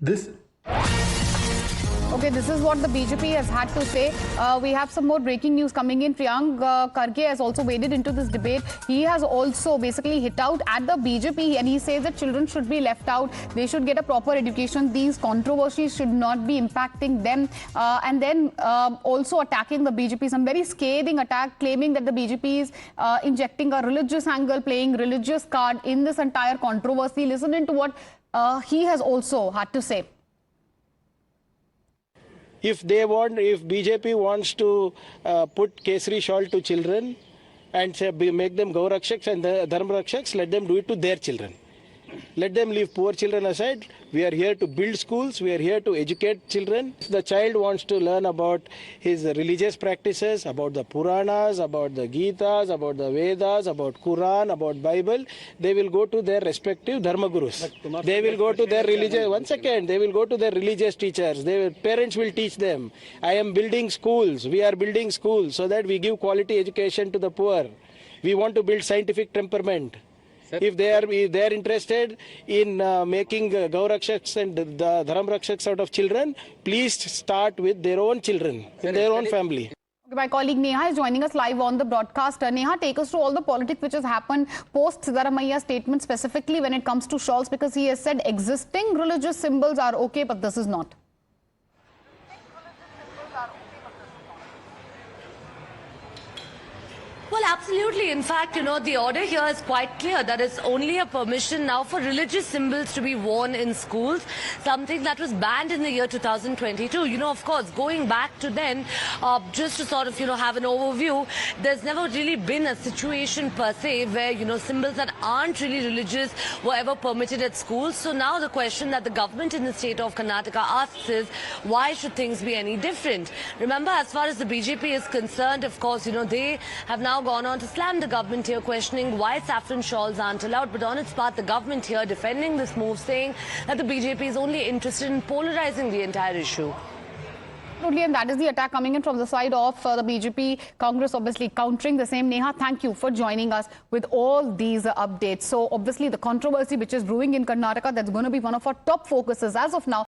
This Okay, this is what the BJP has had to say. We have some more breaking news coming in. Priyank Kharge has also waded into this debate. He has also basically hit out at the BJP and he says that children should be left out. They should get a proper education. These controversies should not be impacting them. And then also attacking the BJP. Some very scathing attack claiming that the BJP is injecting a religious angle, playing religious card in this entire controversy. Listen into what he has also had to say. If BJP wants to put Kesari shawl to children and say, make them Gaurakshaks and Dharmarakshaks, let them do it to their children. Let them leave poor children aside. We are here to build schools. We are here to educate children. If the child wants to learn about his religious practices, about the Puranas, about the Gitas, about the Vedas, about Quran, about Bible, they will go to their respective Dharma Gurus. They will go to their religious, they will go to their religious teachers. Their parents will teach them. I am building schools. We are building schools so that we give quality education to the poor. We want to build scientific temperament. If they are interested in making Gaurakshaks and the Dharamrakshaks out of children, please start with their own children, their own family. My colleague Neha is joining us live on the broadcast. Neha, take us through all the politics which has happened post Siddaramaia's statement, specifically when it comes to shawls, because he has said existing religious symbols are okay, but this is not. Well, absolutely. In fact, the order here is quite clear that it's only a permission now for religious symbols to be worn in schools, something that was banned in the year 2022. Of course, going back to then, just to sort of, have an overview, there's never really been a situation per se where, symbols that aren't really religious were ever permitted at schools. So now the question that the government in the state of Karnataka asks is, why should things be any different? Remember, as far as the BJP is concerned, of course, they have now gone on to slam the government here, questioning why saffron shawls aren't allowed. But on its part, the government here defending this move, saying that the BJP is only interested in polarizing the entire issue. Absolutely, and that is the attack coming in from the side of the BJP. Congress obviously countering the same. Neha, thank you for joining us with all these updates. So obviously the controversy which is brewing in Karnataka, that's going to be one of our top focuses as of now.